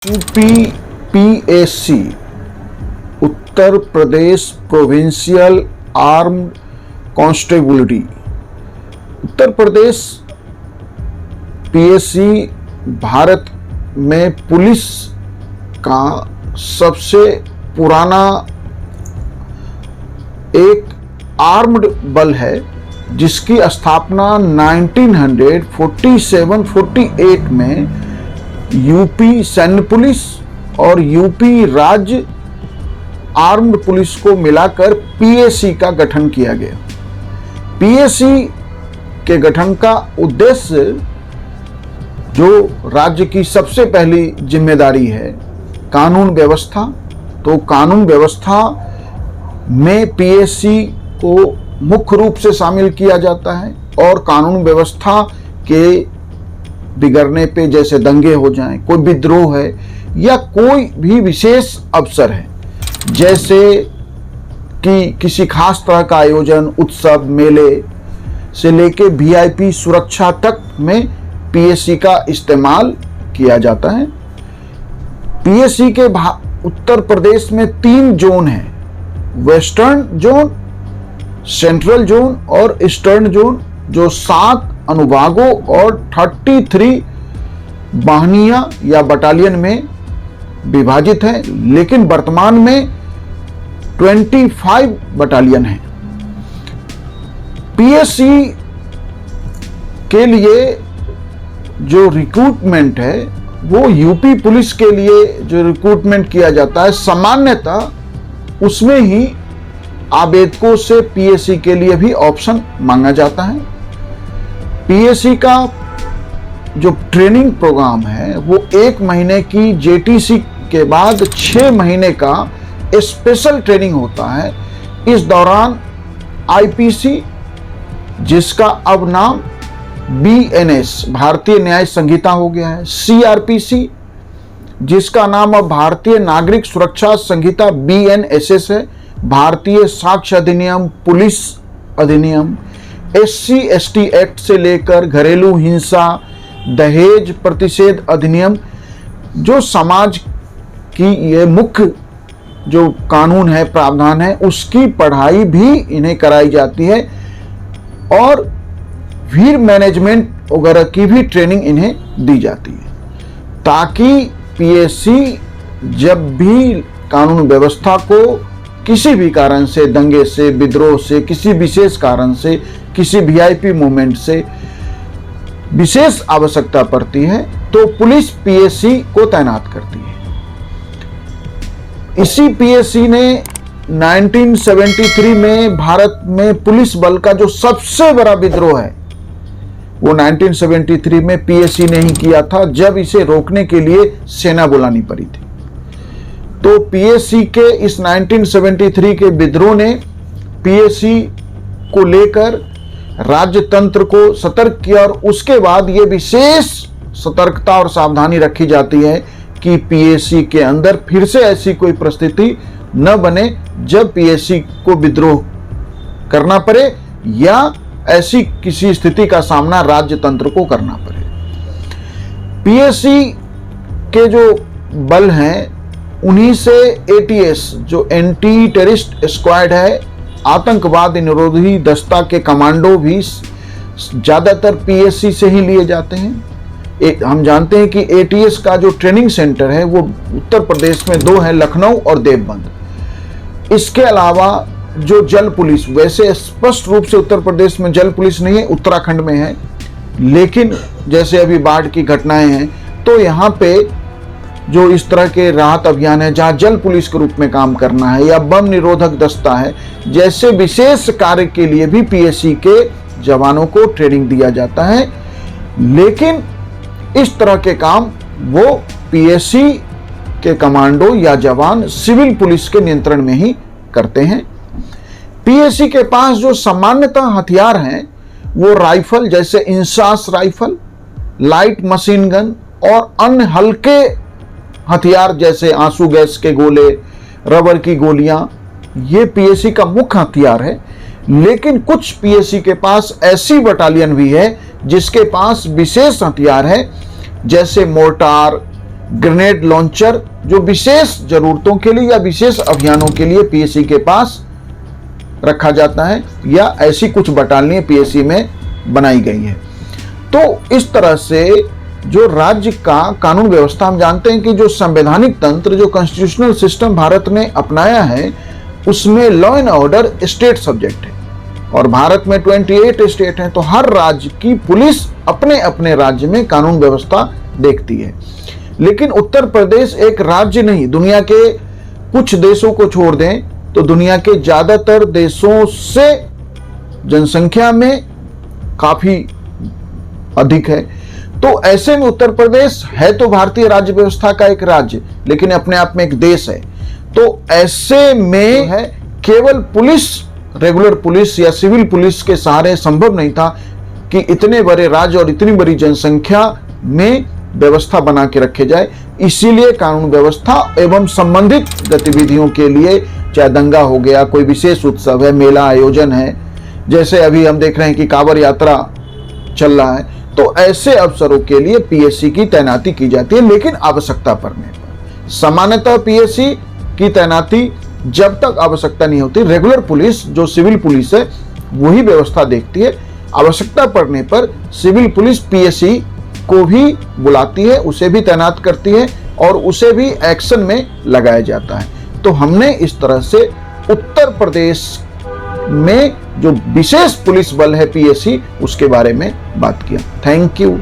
UPPSC Uttar Pradesh provincial armed कांस्टेबिलिटी। Uttar Pradesh PSC Bharat में police का सबसे पुराना एक आर्म्ड बल है, जिसकी स्थापना 1947-48 में यूपी सैन्य पुलिस और यूपी राज्य आर्म्ड पुलिस को मिलाकर पीएससी का गठन किया गया। पीएससी के गठन का उद्देश्य, जो राज्य की सबसे पहली जिम्मेदारी है, कानून व्यवस्था, तो कानून व्यवस्था में पीएससी को मुख्य रूप से शामिल किया जाता है और कानून व्यवस्था के बिगड़ने पे, जैसे दंगे हो जाएं, कोई विद्रोह है या कोई भी विशेष अवसर है, जैसे कि किसी खास तरह का आयोजन, उत्सव, मेले से लेके वीआईपी सुरक्षा तक में पीएससी का इस्तेमाल किया जाता है। पीएससी के उत्तर प्रदेश में 3 जोन हैं, वेस्टर्न जोन, सेंट्रल जोन और ईस्टर्न जोन, जो 7 अनुभागों और 33 वाहिनियां या बटालियन में विभाजित है, लेकिन वर्तमान में 25 बटालियन है। पीएससी के लिए जो रिक्रूटमेंट है, वो यूपी पुलिस के लिए जो रिक्रूटमेंट किया जाता है, सामान्यतः उसमें ही आवेदकों से पीएससी के लिए भी ऑप्शन मांगा जाता है। पीएससी का जो ट्रेनिंग प्रोग्राम है, वो 1 महीने की जेटीसी के बाद 6 महीने का स्पेशल ट्रेनिंग होता है। इस दौरान आईपीसी, जिसका अब नाम बीएनएस भारतीय न्याय संहिता हो गया है, सीआरपीसी, जिसका नाम अब भारतीय नागरिक सुरक्षा संहिता बीएनएसएस है, भारतीय साक्ष्य अधिनियम, पुलिस अधिनियम, SC/ST एक्ट से लेकर घरेलू हिंसा, दहेज प्रतिषेध अधिनियम, जो समाज की ये मुख्य जो कानून है, प्रावधान है, उसकी पढ़ाई भी इन्हें कराई जाती है और वीर मैनेजमेंट वगैरह की भी ट्रेनिंग इन्हें दी जाती है, ताकि पीएससी जब भी कानून व्यवस्था को किसी भी कारण से, दंगे से, विद्रोह से, किसी विशेष कारण से, किसी वीआईपी मूवमेंट से विशेष आवश्यकता पड़ती है, तो पुलिस पीएससी को तैनात करती है। इसी पीएससी ने 1973 में भारत में पुलिस बल का जो सबसे बड़ा विद्रोह है, वो 1973 में पीएससी ने ही किया था, जब इसे रोकने के लिए सेना बुलानी पड़ी थी। तो पीएससी के इस 1973 के विद्रोह ने पीएससी को लेकर राज्य तंत्र को सतर्क किया और उसके बाद ये विशेष सतर्कता और सावधानी रखी जाती है कि पीएससी के अंदर फिर से ऐसी कोई परिस्थिति न बने जब पीएससी को विद्रोह करना पड़े या ऐसी किसी स्थिति का सामना राज्य तंत्र को करना पड़े। पीएससी के जो बल हैं, उन्हीं से एटीएस, जो एंटी टेररिस्ट स्क्वाड है, आतंकवाद निरोधी दस्ता के कमांडो भी ज्यादातर पीएससी से ही लिए जाते हैं। हम जानते हैं कि एटीएस का जो ट्रेनिंग सेंटर है, वो उत्तर प्रदेश में 2 है, लखनऊ और देवबंद। इसके अलावा जो जल पुलिस, वैसे स्पष्ट रूप से उत्तर प्रदेश में जल पुलिस नहीं है, उत्तराखंड में है, लेकिन जैसे अभी बाढ़ की घटनाएं हैं, तो यहाँ पे जो इस तरह के राहत अभियान है, जहाँ जल पुलिस के रूप में काम करना है, या बम निरोधक दस्ता है, जैसे विशेष कार्य के लिए भी पीएससी के जवानों को ट्रेनिंग दिया जाता है। लेकिन इस तरह के काम वो पीएससी के कमांडो या जवान सिविल पुलिस के नियंत्रण में ही करते हैं। पीएससी के पास जो सामान्यतः हथियार हैं, वो राइफल, जैसे INSAS rifle, light machine gun और अन्य हल्के हथियार जैसे आंसू गैस के गोले, रबर की गोलियां, ये पीएससी का मुख्य हथियार है। लेकिन कुछ पीएससी के पास ऐसी बटालियन भी है जिसके पास विशेष हथियार है, जैसे मोर्टार, ग्रेनेड लॉन्चर जो विशेष जरूरतों के लिए या विशेष अभियानों के लिए पीएससी के पास रखा जाता है, या ऐसी कुछ बटालियां पीएससी में बनाई गई है। तो इस तरह से जो राज्य का कानून व्यवस्था, हम जानते हैं कि जो संवैधानिक तंत्र, जो कॉन्स्टिट्यूशनल सिस्टम भारत ने अपनाया है, उसमें law and order state subject है। और भारत में 28 स्टेट हैं, तो हर राज्य की पुलिस अपने अपने राज्य में कानून व्यवस्था देखती है। लेकिन उत्तर प्रदेश एक राज्य नहीं, दुनिया के कुछ देशों को छोड़ दें तो दुनिया के ज्यादातर देशों से जनसंख्या में काफी अधिक है। तो ऐसे में उत्तर प्रदेश है तो भारतीय राज्य व्यवस्था का एक राज्य, लेकिन अपने आप में एक देश है। तो ऐसे में है केवल पुलिस, रेगुलर पुलिस या सिविल पुलिस के सहारे संभव नहीं था कि इतने बड़े राज्य और इतनी बड़ी जनसंख्या में व्यवस्था बना के रखे जाए। इसीलिए कानून व्यवस्था एवं संबंधित गतिविधियों के लिए, चाहे दंगा हो गया, कोई विशेष उत्सव है, मेला आयोजन है, जैसे अभी हम देख रहे हैं कि कांवड़ यात्रा चल रहा है, तो ऐसे अवसरों के लिए पीएससी की तैनाती की जाती है। लेकिन आवश्यकता पड़ने पर, सामान्यतः पीएससी की तैनाती जब तक आवश्यकता नहीं होती, रेगुलर पुलिस जो सिविल पुलिस है वही व्यवस्था देखती है। आवश्यकता पड़ने पर सिविल पुलिस पीएससी को भी बुलाती है, उसे भी तैनात करती है और उसे भी एक्शन में लगाया जाता है। तो हमने इस तरह से उत्तर प्रदेश में जो विशेष पुलिस बल है पीएससी, उसके बारे में बात किया। Thank you.